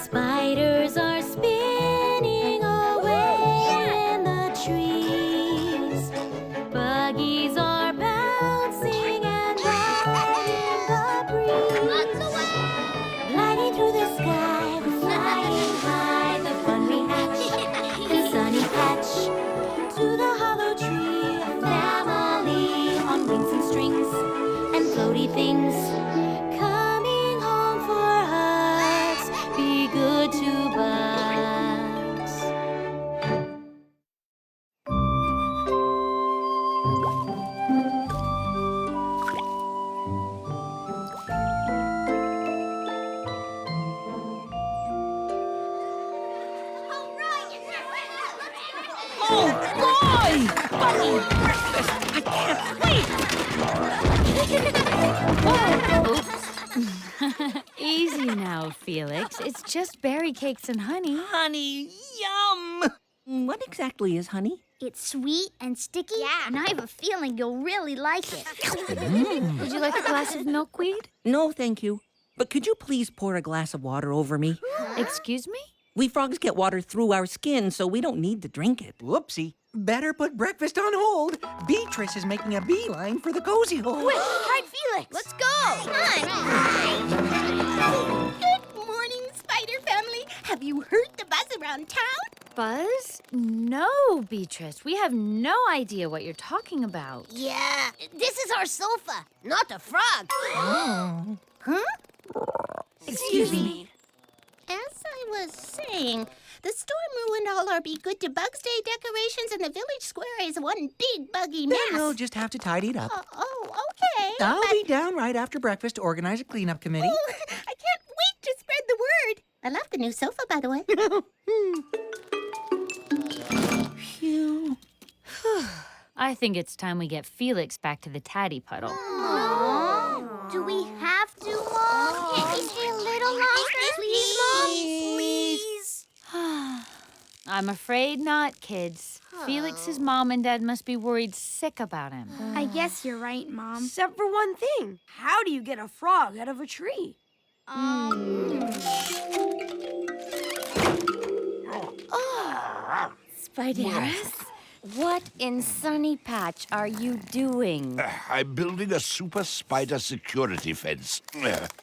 Spiders are spinning away in the trees. Buggies are bouncing and riding the breeze. Gliding through the sky, we're flying high. The fun we hatch, the sunny patch. To the hollow tree, a family on wings and strings and floaty things. Coming home for hugs, be good to bugs. Oh, boy! Buggy breakfast! I can't wait! Easy now, Felix. It's just berry cakes and honey. Honey, yum! What exactly is honey? It's sweet and sticky, and I have a feeling you'll really like it. Would you like a glass of milkweed? No, thank you. But could you please pour a glass of water over me? Excuse me? We frogs get water through our skin, so we don't need to drink it. Whoopsie. Better put breakfast on hold. Beatrice is making a beeline for the cozy hole. Quick, hide Felix. Let's go. Come on. Good morning, Spider family. Have you heard the buzz around town? Buzz? No, Beatrice. We have no idea what you're talking about. Yeah, this is our sofa, not the frog. Huh? Excuse me. As I was saying, the storm ruined all our Be Good to Bugs Day decorations, and the village square is one big buggy mess. Then we'll just have to tidy it up. Okay. I'll be down right after breakfast to organize a cleanup committee. Oh, I can't wait to spread the word. I love the new sofa, by the way. Phew. I think it's time we get Felix back to the Taddy Puddle. Do we have to, Mom? Can't we stay a little longer? Please, Mom? Please. I'm afraid not, kids. Felix's mom and dad must be worried sick about him. I guess you're right, Mom. Except for one thing. How do you get a frog out of a tree? Spiderus, what in Sunny Patch are you doing? I'm building a super spider security fence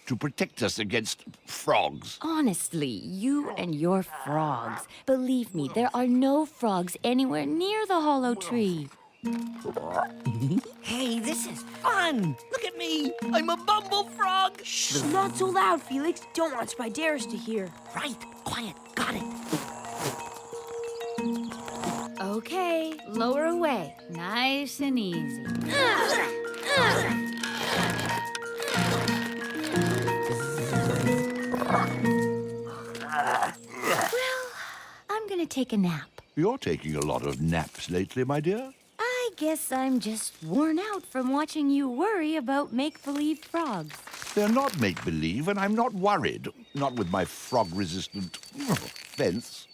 to protect us against frogs. Honestly, you and your frogs. Believe me, there are no frogs anywhere near the hollow tree. Hey, this is fun. Look at me. I'm a bumble frog. Shh, not so loud, Felix. Don't want Spiderus to hear. Right. Quiet. Got it. Okay, lower away. Nice and easy. Well, I'm gonna take a nap. You're taking a lot of naps lately, my dear. I guess I'm just worn out from watching you worry about make-believe frogs. They're not make-believe, and I'm not worried. Not with my frog-resistant fence.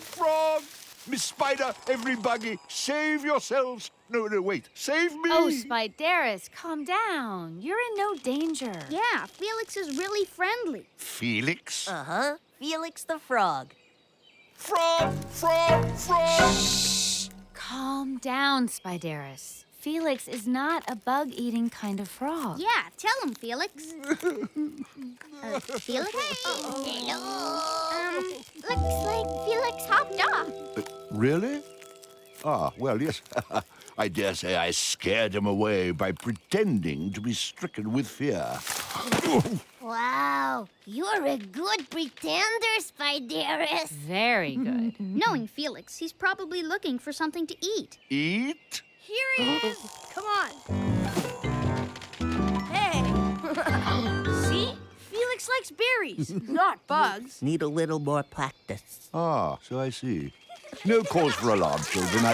Frog! Miss Spider, every buggy, save yourselves. No, wait, save me. Oh, Spiderus, calm down. You're in no danger. Yeah, Felix is really friendly. Felix? Uh-huh. Felix the Frog. Frog! Calm down, Spiderus. Felix is not a bug-eating kind of frog. Yeah, tell him, Felix. Felix? Hello. Looks like Felix hopped off. Really? Ah, well, yes. I dare say I scared him away by pretending to be stricken with fear. Wow, you're a good pretender, Spiderus. Very good. Knowing Felix, he's probably looking for something to eat. Eat? Here he is. Come on. Hey. See? Felix likes berries, not bugs. Need a little more practice. Ah, so I see. No cause for alarm, children.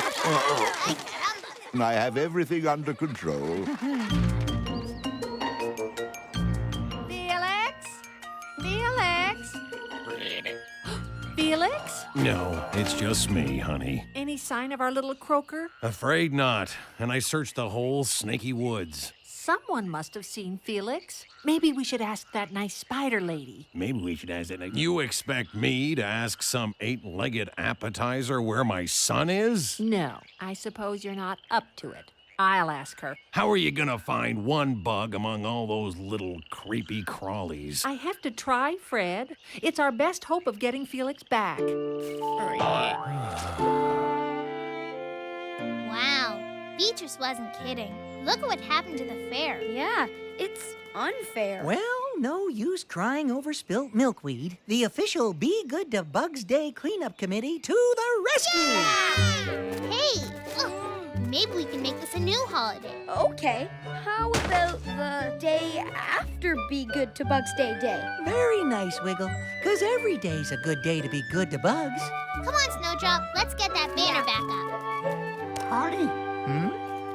and I have everything under control. Felix? Felix? Felix? No, it's just me, honey. Any sign of our little croaker? Afraid not. And I searched the whole snaky woods. Someone must have seen Felix. Maybe we should ask that nice spider lady. Maybe we should ask that. You expect me to ask some 8-legged appetizer where my son is? No, I suppose you're not up to it. I'll ask her. How are you gonna find one bug among all those little creepy crawlies? I have to try, Fred. It's our best hope of getting Felix back. Wow, Beatrice wasn't kidding. Look at what happened to the fair. Yeah, it's unfair. Well, no use crying over spilt milkweed. The official Be Good to Bugs Day cleanup committee to the rescue! Hey, look, maybe we can make this a new holiday. Okay, how about the day after Be Good to Bugs Day Day? Very nice, Wiggle, 'cause every day's a good day to be good to bugs. Come on, Snowdrop, let's get that banner back up. Polly,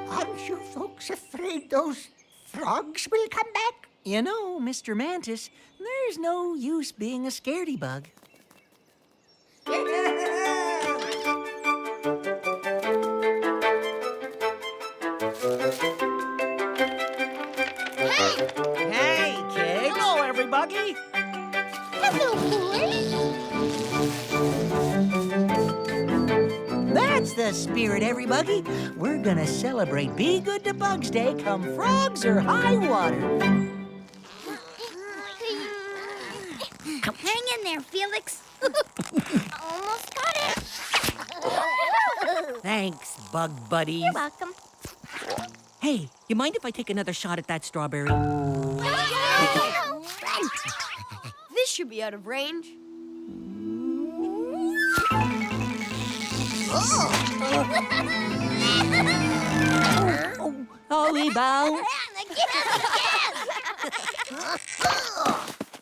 aren't you folks afraid those frogs will come back? You know, Mr. Mantis, there's no use being a scaredy bug. Hey, kids. Hello, everybody. Hello, boys. That's the spirit, everybody. We're gonna celebrate Be Good to Bugs Day come frogs or high water. Hang in there, Felix. Almost got it. Thanks, bug buddies. You're welcome. Hey, you mind if I take another shot at that strawberry? This should be out of range. Holly bow.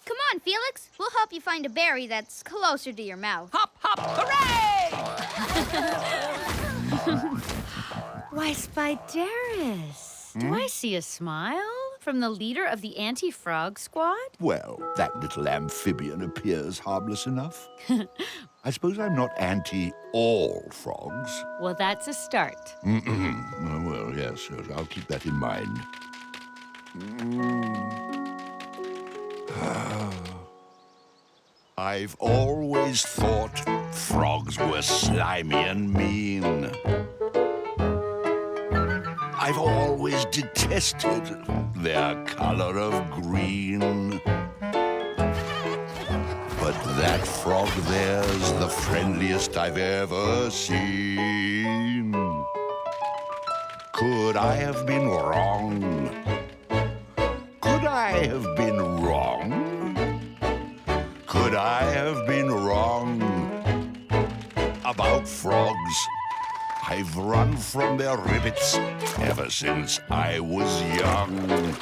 Come on, Felix. We'll help you find a berry that's closer to your mouth. Hop, hop, hooray! Why, Spiderus, do I see a smile from the leader of the anti-frog squad? Well, that little amphibian appears harmless enough. I suppose I'm not anti all frogs. Well, that's a start. Well, yes, I'll keep that in mind. I've always thought frogs were slimy and mean. I've always detested their color of green. But that frog there's the friendliest I've ever seen. Could I have been wrong? Could I have been wrong? Could I have been wrong about frogs? I've run from their rivets ever since I was young.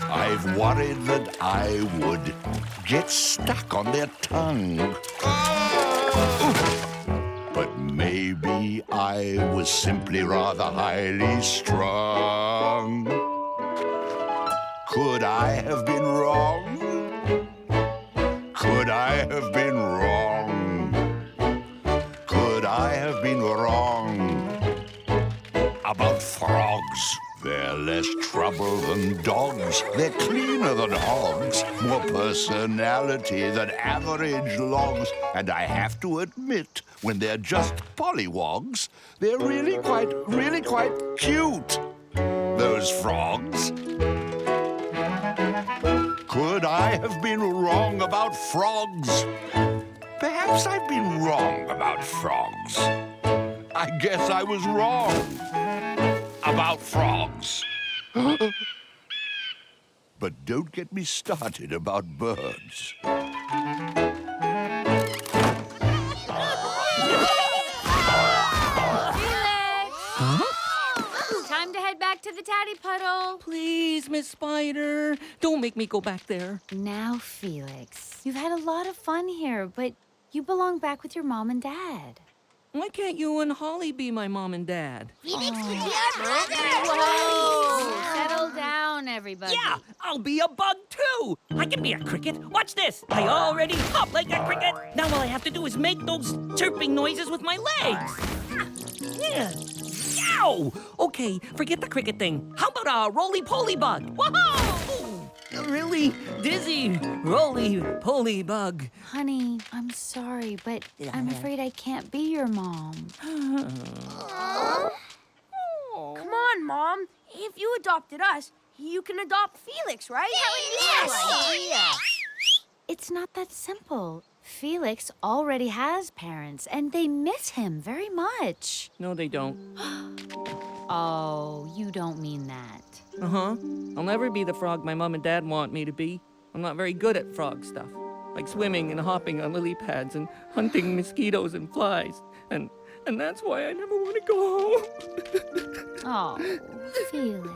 I've worried that I would get stuck on their tongue. But maybe I was simply rather highly strung. Could I have been wrong? Could I have been wrong? Could I have been wrong about frogs? They're less trouble than dogs. They're cleaner than hogs. More personality than average logs. And I have to admit, when they're just pollywogs, they're really quite cute. Those frogs. Could I have been wrong about frogs? Perhaps I've been wrong about frogs. I guess I was wrong about frogs. But don't get me started about birds. Time to head back to the Taddy Puddle. Please, Miss Spider, don't make me go back there. Now, Felix, you've had a lot of fun here, but you belong back with your mom and dad. Why can't you and Holly be my mom and dad? Felix could be our brother. Whoa! Settle down, everybody. Yeah, I'll be a bug too. I can be a cricket. Watch this. I already hop like a cricket. Now all I have to do is make those chirping noises with my legs. Yeah. Ow! Okay, forget the cricket thing. How about a roly-poly bug? Whoa! Really dizzy roly-poly bug. Honey, I'm sorry, but I'm afraid I can't be your mom. Come on, Mom. If you adopted us, you can adopt Felix, right? Yes! It's not that simple. Felix already has parents, and they miss him very much. No, they don't. Oh, you don't mean that. Uh-huh. I'll never be the frog my mom and dad want me to be. I'm not very good at frog stuff, like swimming and hopping on lily pads and hunting mosquitoes and flies. And that's why I never want to go home. Oh, Felix.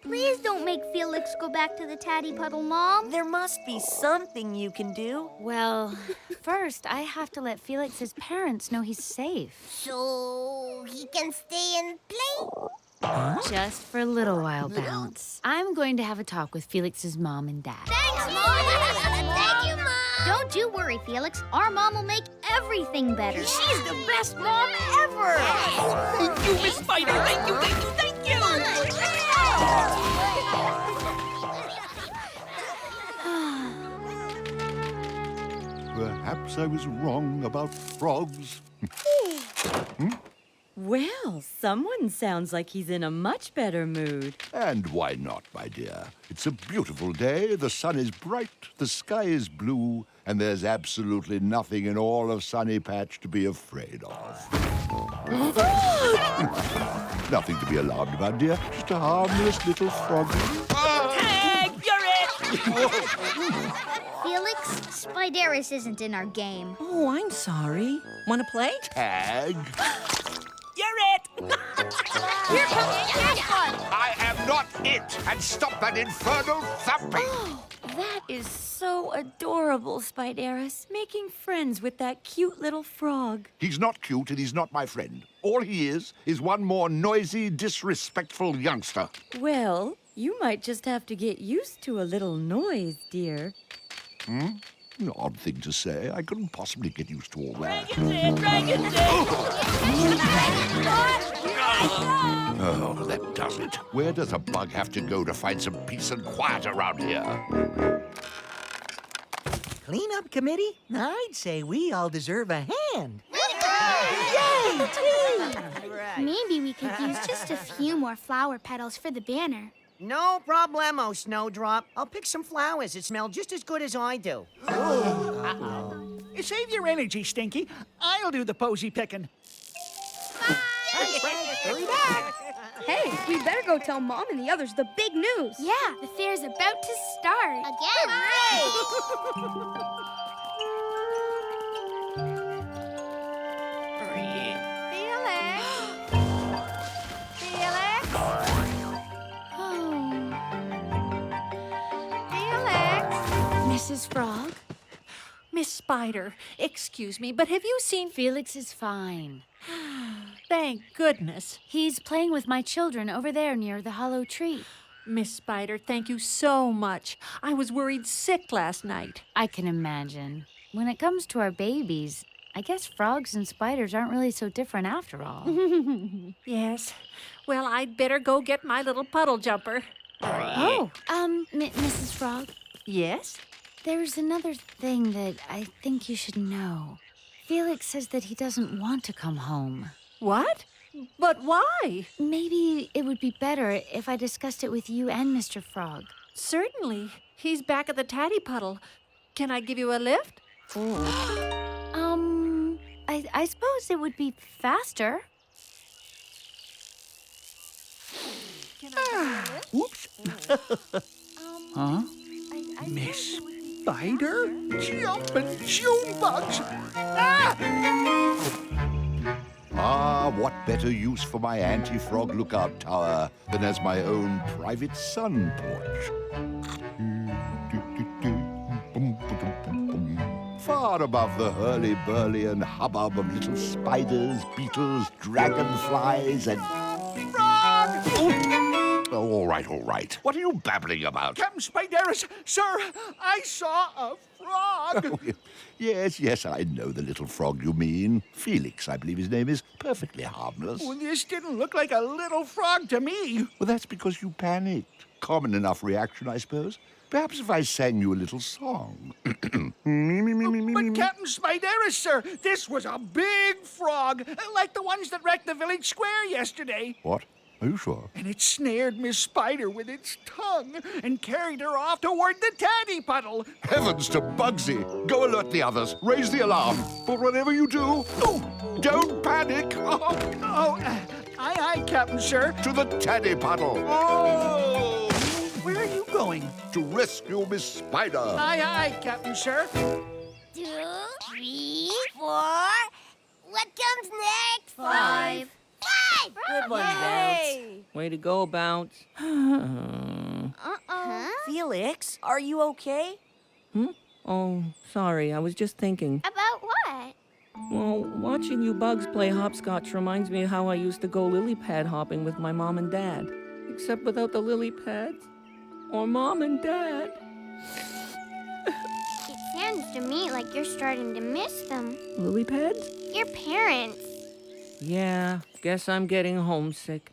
Please don't make Felix go back to the Taddy Puddle, Mom. There must be something you can do. Well, first, I have to let Felix's parents know he's safe. So he can stay and play? Just for a little while, Bounce. I'm going to have a talk with Felix's mom and dad. Thanks, Mom. Thank you, Mom. Don't you worry, Felix. Our Mom will make everything better. She's the best mom ever. Thank you, Miss Spider. Thank you, thank you, thank you. Perhaps I was wrong about frogs. Well, someone sounds like he's in a much better mood. And why not, my dear? It's a beautiful day, the sun is bright, the sky is blue, and there's absolutely nothing in all of Sunny Patch to be afraid of. Nothing to be alarmed about, dear. Just a harmless little frog. Tag, you're it. Felix, Spiderus isn't in our game. Oh, I'm sorry. Want to play? Tag. You're it. Here comes the jackpot. I am not it, and stop that infernal thumping. That is so adorable, Spiderus, making friends with that cute little frog. He's not cute, and he's not my friend. All he is one more noisy, disrespectful youngster. Well, you might just have to get used to a little noise, dear. An odd thing to say. I couldn't possibly get used to all that. Dragon's Oh, that does it. Where does a bug have to go to find some peace and quiet around here? Cleanup committee? I'd say we all deserve a hand. Maybe we could use just a few more flower petals for the banner. No problemo, Snowdrop. I'll pick some flowers that smell just as good as I do. Save your energy, Stinky. I'll do the posy picking. Hurry back. Hey, we better go tell Mom and the others the big news. Yeah, the fair's about to start. Again. Mrs. Frog? Miss Spider, excuse me, but have you seen... Felix is fine. Thank goodness. He's playing with my children over there near the hollow tree. Miss Spider, thank you so much. I was worried sick last night. I can imagine. When it comes to our babies, I guess frogs and spiders aren't really so different after all. Yes. Well, I'd better go get my little puddle jumper. Oh, Mrs. Frog? Yes? There's another thing that I think you should know. Felix says that he doesn't want to come home. What? But why? Maybe it would be better if I discussed it with you and Mr. Frog. Certainly. He's back at the Taddy Puddle. Can I give you a lift? I suppose it would be faster. Can I give you a lift? Whoops. Huh? Miss Spider? Jumping June bugs. Ah! Ah, what better use for my anti-frog lookout tower than as my own private sun porch? Far above the hurly-burly and hubbub of little spiders, beetles, dragonflies, and... Frog! Oh, all right, all right. What are you babbling about? Captain Spiderus, sir, I saw a frog. Oh, yes, I know the little frog you mean. Felix, I believe his name is. Perfectly harmless. Well, this didn't look like a little frog to me. Well, that's because you panicked. Common enough reaction, I suppose. Perhaps if I sang you a little song. But Captain Spiderus, sir, this was a big frog, like the ones that wrecked the village square yesterday. What? Are you sure? And it snared Miss Spider with its tongue and carried her off toward the Taddy Puddle. Heavens to Bugsy! Go alert the others. Raise the alarm. But whatever you do, don't panic. Aye, Captain, sir. To the Taddy Puddle. Oh! Where are you going? To rescue Miss Spider. Aye, Captain, sir. 2, 3, 4. What comes next? 5. 5! Good one, Bounce. Way to go, Bounce. Felix, are you okay? Oh, sorry. I was just thinking. About what? Well, watching you bugs play hopscotch reminds me of how I used to go lily pad hopping with my mom and dad. Except without the lily pads. Or mom and dad. It sounds to me like you're starting to miss them. Lily pads? Your parents. Yeah, guess I'm getting homesick.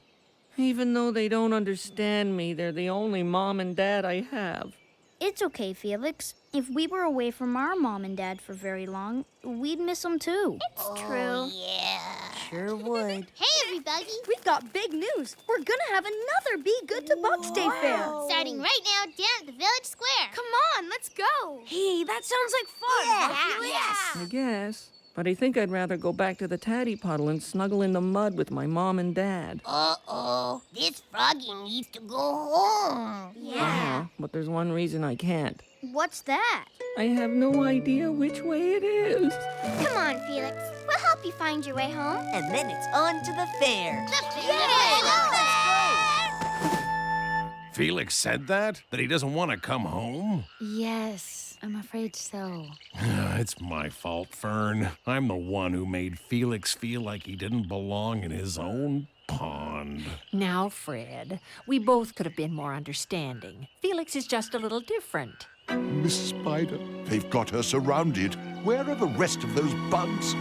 Even though they don't understand me, they're the only mom and dad I have. It's okay, Felix. If we were away from our mom and dad for very long, we'd miss them too. It's true. Yeah. Sure would. Hey, everybody. We've got big news. We're gonna have another Be Good to Bugs Day fair. Starting right now down at the village square. Come on, let's go. Hey, that sounds like fun. Yes. I guess. But I think I'd rather go back to the Taddy Puddle and snuggle in the mud with my mom and dad. Uh-oh. This froggy needs to go home. But there's one reason I can't. What's that? I have no idea which way it is. Come on, Felix. We'll help you find your way home. And then it's on to the fair. Felix said that? That he doesn't want to come home? Yes, I'm afraid so. It's my fault, Fern. I'm the one who made Felix feel like he didn't belong in his own pond. Now, Fred, we both could have been more understanding. Felix is just a little different. Miss Spider, they've got her surrounded. Where are the rest of those bugs?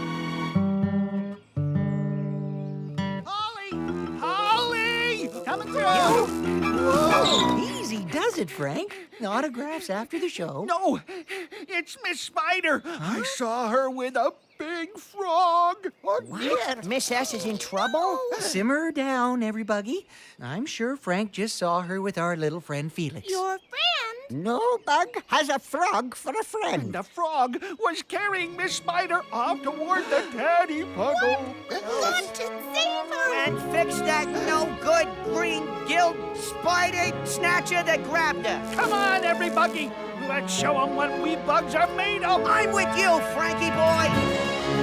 Holly! Coming through! Whoa, easy does it, Frank. Autographs after the show. No, it's Miss Spider. I saw her with a big frog. What? Miss S is in trouble? Simmer down, everybody. I'm sure Frank just saw her with our little friend Felix. Your friend? No bug has a frog for a friend. The frog was carrying Miss Spider off toward the Taddy Puddle. Got to save her. And fix that no-good green gilt spider snatcher that grabbed her. Come on, everybody. Let's show them what we bugs are made of. I'm with you, Frankie boy.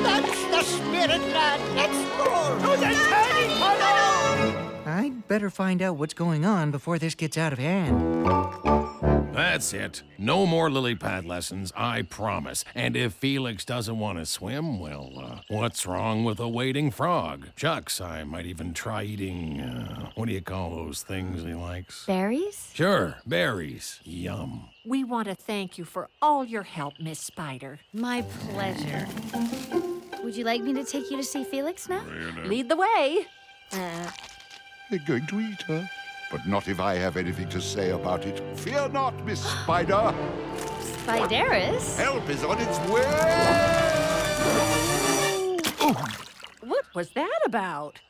That's the spirit, lad. Let's roll to the Taddy Puddle. I'd better find out what's going on before this gets out of hand. That's it. No more lily pad lessons, I promise. And if Felix doesn't want to swim, well, what's wrong with a wading frog? Shucks, I might even try eating, what do you call those things he likes? Berries? Sure, berries. Yum. We want to thank you for all your help, Miss Spider. My pleasure. Would you like me to take you to see Felix now? Lead the way. They're going to eat her. But not if I have anything to say about it. Fear not, Miss Spider. Spiderus? Help is on its way! What was that about?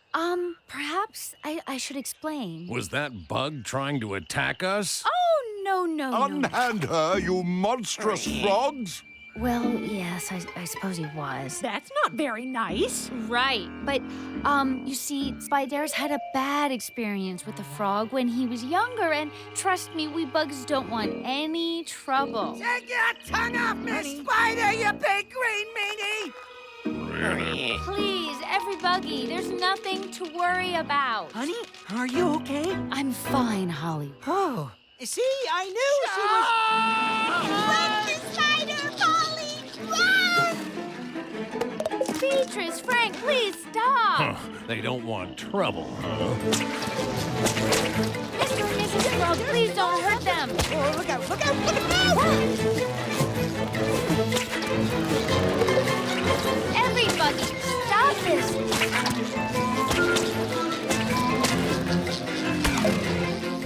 Perhaps I should explain. Was that bug trying to attack us? Oh, no. Unhand her, you monstrous frogs! Well, yes, I suppose he was. That's not very nice. Right, but, you see, Spiderus had a bad experience with the frog when he was younger, and trust me, we bugs don't want any trouble. Take your tongue off, Miss Spider, you big green meanie! Please, every buggy, there's nothing to worry about. Honey, are you okay? I'm fine, Holly. Oh, see, I knew Run, Spider, Polly, run! Beatrice, Frank, please stop. Huh, they don't want trouble, huh? Mr. and Mrs. Frog, please don't hurt them. Oh, look out, look out, look out! Everybody, stop this.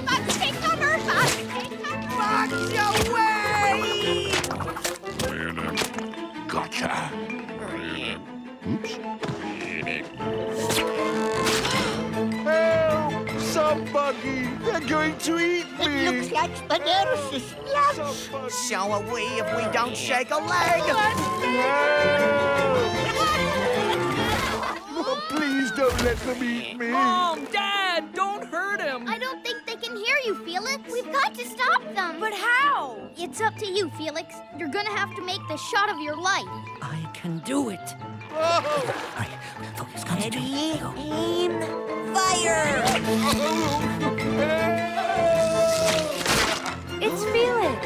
Bugs, take cover, Bugs, take cover. Bugs away! Gotcha. Oops. Help! Some buggy! They're going to eat me! It looks like Spiderus' lunch. So are we if we don't shake a leg. Oh, please don't let them eat me! Mom, Dad, don't hurt him. I don't think they can hear you, Felix. We've got to stop them. But how? It's up to you, Felix. You're gonna have to make the shot of your life. I can do it. Focus, concentrate. Ready, aim, fire! It's Felix.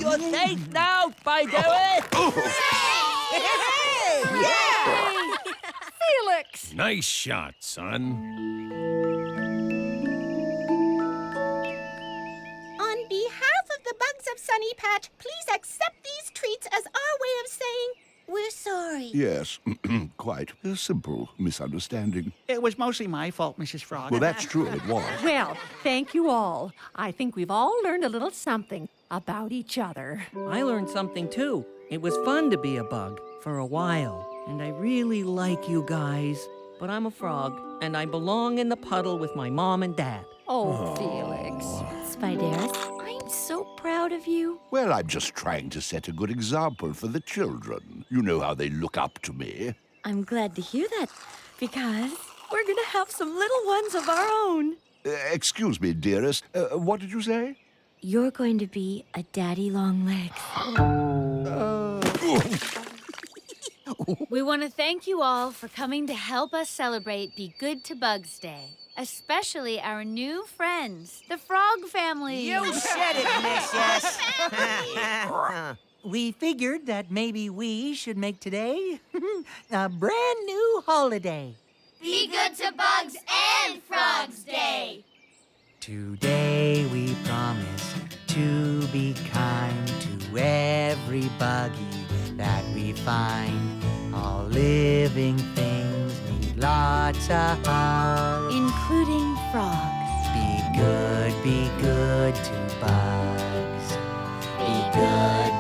You're safe now, Spiderus. Felix! Nice shot, son. On behalf of the Bugs of Sunny Patch, please accept these treats as our way of saying we're sorry. Yes, quite a simple misunderstanding. It was mostly my fault, Mrs. Frog. Well, that's true, it was. Well, thank you all. I think we've all learned a little something about each other. I learned something too. It was fun to be a bug for a while, and I really like you guys. But I'm a frog, and I belong in the puddle with my mom and dad. Oh, Felix. Spiderus, I'm so proud of you. Well, I'm just trying to set a good example for the children. You know how they look up to me. I'm glad to hear that, because we're going to have some little ones of our own. Excuse me, dearest. What did you say? You're going to be a daddy long legs. We want to thank you all for coming to help us celebrate Be Good to Bugs Day, especially our new friends, the Frog family. You said it, missus. We figured that maybe we should make today a brand new holiday. Be Good to Bugs and Frogs Day. Today we promise to be kind to every buggy that we find. All living things need lots of hugs, Including frogs. be good to bugs. Be good